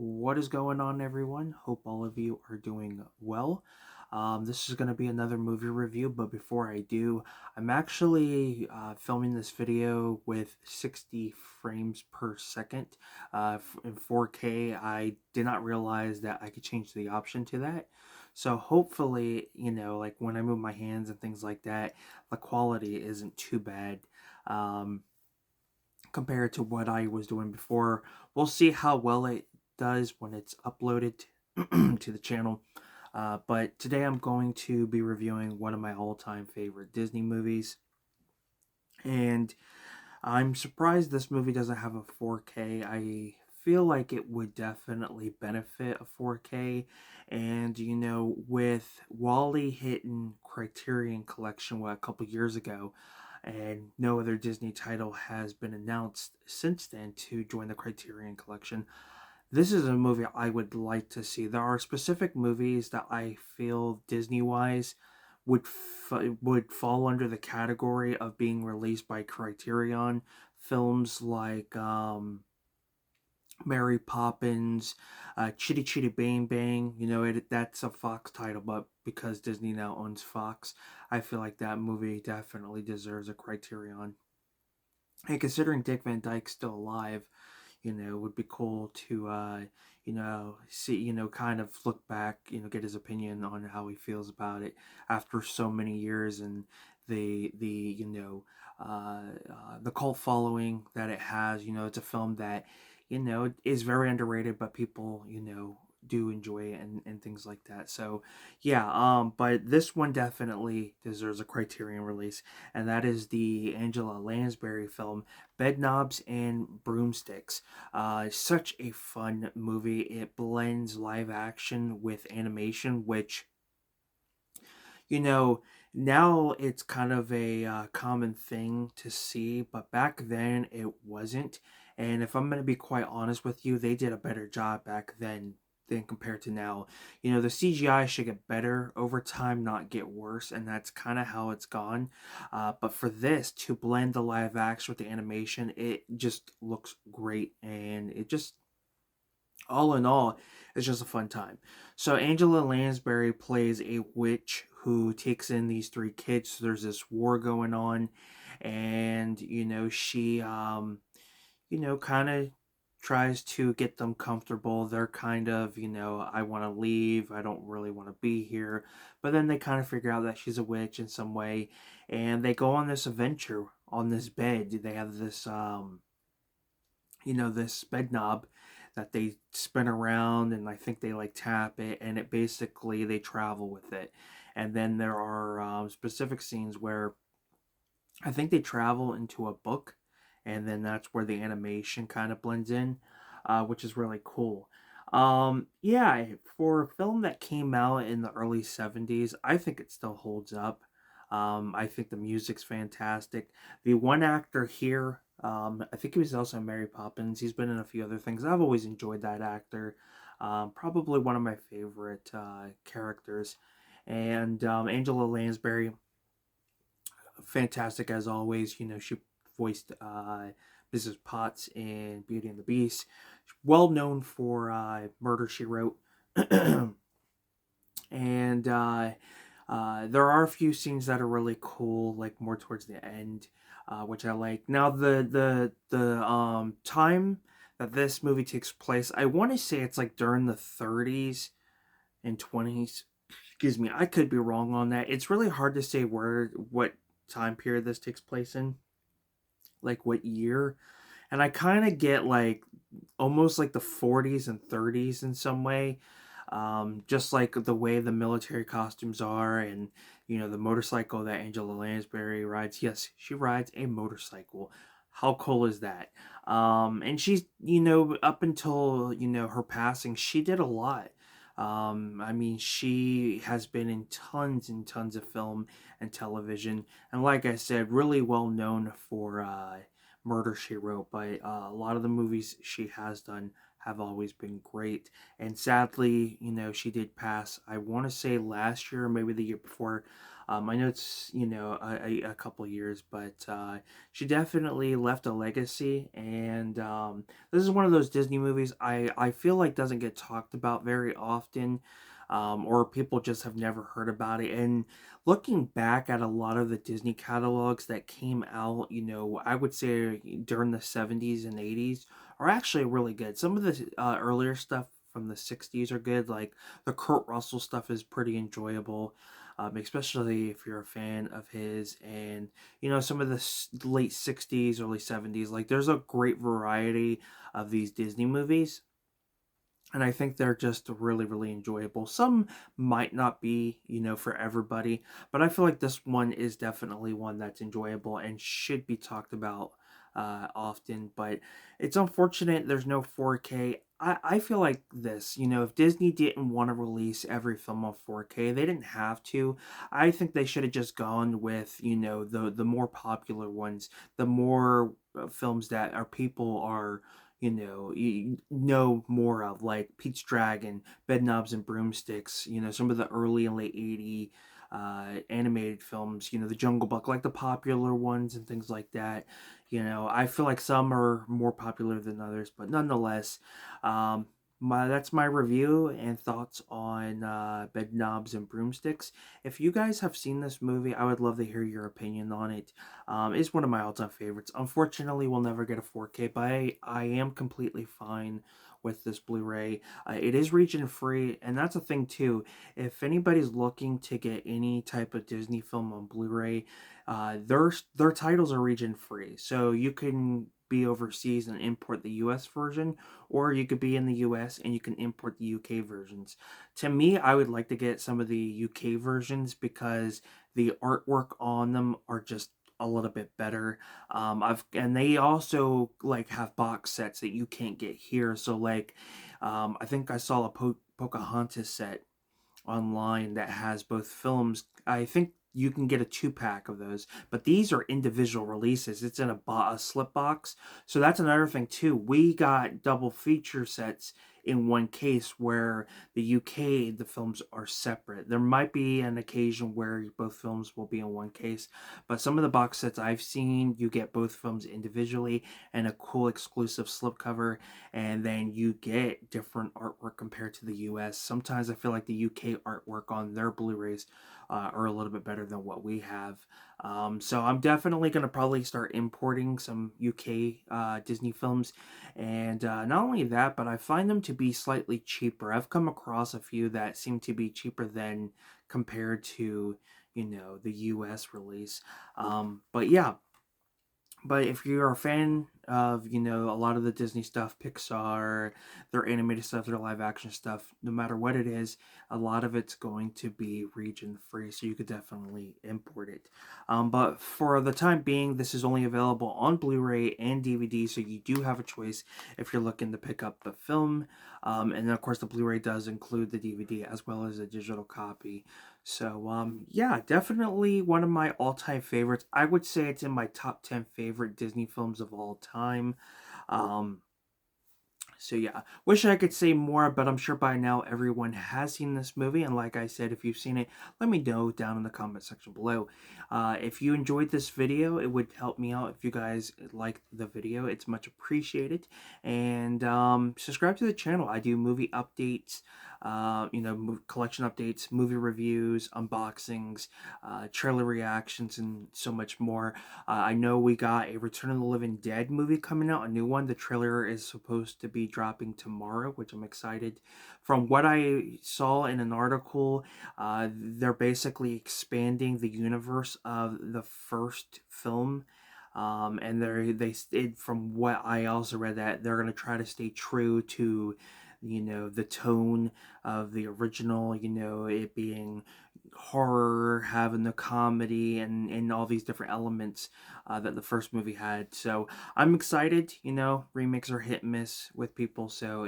What is going on, everyone? Hope all of you are doing well. This is going to be another movie review, but before I do, I'm actually filming this video with 60 frames per second in 4K. I did not realize that I could change the option to that. So hopefully, like when I move my hands and things like that, the quality isn't too bad. Um, Compared to what I was doing before. We'll see how well it does when it's uploaded to the channel. But today I'm going to be reviewing one of my all-time favorite Disney movies. And I'm surprised this movie doesn't have a 4K. I feel like it would definitely benefit a 4K. And, with Wally hitting Criterion Collection a couple years ago, and no other Disney title has been announced since then to join the Criterion Collection. This is a movie I would like to see. There are specific movies that I feel Disney-wise would fall under the category of being released by Criterion. Films like Mary Poppins, Chitty Chitty Bang Bang. That's a Fox title, but because Disney now owns Fox, I feel like that movie definitely deserves a Criterion. And considering Dick Van Dyke's still alive, it would be cool to, see, kind of look back, get his opinion on how he feels about it after so many years and the cult following that it has. It's a film that, is very underrated, but people, do enjoy it and things like that. So yeah, but this one definitely deserves a Criterion release, and that is the Angela Lansbury film Bedknobs and Broomsticks. Such a fun movie. It blends live action with animation, which, you know, now it's kind of a common thing to see, but back then it wasn't. And if I'm going to be quite honest with you, they did a better job back then than compared to now. The CGI should get better over time, not get worse, and that's kind of how it's gone. But for this to blend the live action with the animation, it just looks great, and it just all in all, it's just a fun time. So Angela Lansbury plays a witch who takes in these three kids. So there's this war going on, and she kind of tries to get them comfortable. They're kind of, I want to leave. I don't really want to be here. But then they kind of figure out that she's a witch in some way, and they go on this adventure on this bed. They have this this bed knob that they spin around, and I think they like tap it, and it basically they travel with it. And then there are specific scenes where I think they travel into a book, and then that's where the animation kind of blends in, which is really cool. Yeah, for a film that came out in the early 70s, I think it still holds up. I think the music's fantastic. The one actor here, I think he was also in Mary Poppins. He's been in a few other things. I've always enjoyed that actor. Probably one of my favorite characters. And Angela Lansbury, fantastic as always. She voiced Mrs. Potts in Beauty and the Beast. Well known for Murder She Wrote. And there are a few scenes that are really cool, like more towards the end, which I like. Now the time that this movie takes place, I want to say it's like during the 30s and 20s. Excuse me, I could be wrong on that. It's really hard to say what time period this takes place in, like what year. And I kind of get like almost like the 40s and 30s in some way. Just like the way the military costumes are, and the motorcycle that Angela Lansbury rides. Yes, she rides a motorcycle. How cool is that? And she's, up until, her passing, she did a lot. I mean, she has been in tons and tons of film and television, and like I said, really well known for Murder She Wrote. But a lot of the movies she has done, have always been great. And sadly, she did pass. I want to say last year, or maybe the year before. I know it's a couple years, but she definitely left a legacy. And this is one of those Disney movies I feel like doesn't get talked about very often. Or people just have never heard about it. And looking back at a lot of the Disney catalogs that came out, I would say during the 70s and 80s are actually really good. Some of the earlier stuff from the 60s are good. Like the Kurt Russell stuff is pretty enjoyable. Especially if you're a fan of his, and some of the late 60s, early 70s, like there's a great variety of these Disney movies, and I think they're just really, really enjoyable. Some might not be, for everybody, but I feel like this one is definitely one that's enjoyable and should be talked about often. But it's unfortunate there's no 4K. I feel like this, if Disney didn't want to release every film on 4K, they didn't have to. I think they should have just gone with, the more popular ones, the more films that our people are you know more of, like Pete's Dragon, Bedknobs and Broomsticks, some of the early and late 80 animated films, the Jungle Book, like the popular ones and things like that. I feel like some are more popular than others, but nonetheless, um, that's my review and thoughts on Bedknobs and Broomsticks. If you guys have seen this movie, I would love to hear your opinion on it. It's one of my all-time favorites. Unfortunately, we'll never get a 4K, but I am completely fine with this Blu-ray. It is region free, and that's a thing too. If anybody's looking to get any type of Disney film on Blu-ray, their titles are region free, so you can be overseas and import the US version, or you could be in the US and you can import the UK versions. To me, I would like to get some of the UK versions because the artwork on them are just a little bit better. And they also like have box sets that you can't get here. So like, I think I saw a Pocahontas set online that has both films. I think you can get a 2-pack of those, but these are individual releases. It's in a slip box. So that's another thing too. We got double feature sets in one case, where the UK, the films are separate. There might be an occasion where both films will be in one case, but some of the box sets I've seen, you get both films individually and a cool exclusive slipcover, and then you get different artwork compared to the US. Sometimes I feel like the UK artwork on their Blu-rays are a little bit better than what we have. So I'm definitely going to probably start importing some UK Disney films. And not only that, but I find them to be slightly cheaper. I've come across a few that seem to be cheaper than compared to, the US release. But yeah, but if you're a fan of, a lot of the Disney stuff, Pixar, their animated stuff, their live action stuff, no matter what it is, a lot of it's going to be region free, so you could definitely import it. But for the time being, this is only available on Blu-ray and DVD, so you do have a choice if you're looking to pick up the film. And then, of course, the Blu-ray does include the DVD as well as a digital copy. So, yeah, definitely one of my all-time favorites. I would say it's in my top 10 favorite Disney films of all time. Um, so yeah, wish I could say more, but I'm sure by now everyone has seen this movie. And like I said, if you've seen it, let me know down in the comment section below. If you enjoyed this video, it would help me out if you guys like the video. It's much appreciated. And subscribe to the channel. I do movie updates, collection updates, movie reviews, unboxings, trailer reactions, and so much more. I know we got a Return of the Living Dead movie coming out, a new one. The trailer is supposed to be dropping tomorrow, which I'm excited. From what I saw in an article, they're basically expanding the universe of the first film. And from what I also read, that they're going to try to stay true to, the tone of the original, it being horror, having the comedy, and all these different elements that the first movie had. So I'm excited. Remakes are hit and miss with people, so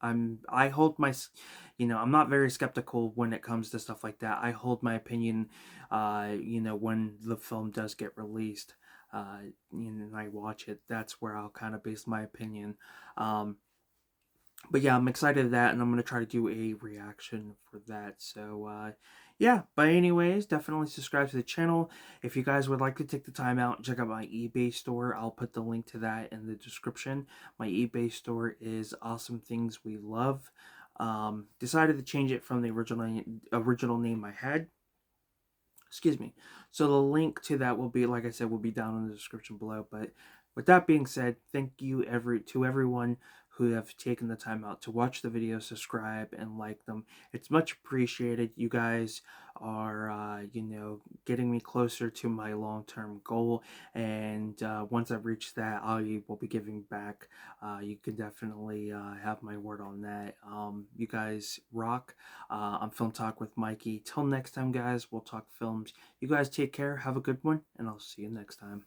I hold my, I'm not very skeptical when it comes to stuff like that. I hold my opinion, when the film does get released, and I watch it. That's where I'll kind of base my opinion. Um, But yeah, I'm excited to that, and I'm gonna try to do a reaction for that. So yeah, but anyways, definitely subscribe to the channel. If you guys would like to take the time out and check out my eBay store, I'll put the link to that in the description. My eBay store is Awesome Things We Love. Decided to change it from the original name I had. Excuse me. So the link to that will be, like I said, will be down in the description below. But with that being said, thank you to everyone who have taken the time out to watch the video, subscribe, and like them. It's much appreciated. You guys are, getting me closer to my long-term goal. And once I've reached that, I will be giving back. You can definitely have my word on that. You guys rock. On Film Talk with Mikey. Till next time, guys, we'll talk films. You guys take care, have a good one, and I'll see you next time.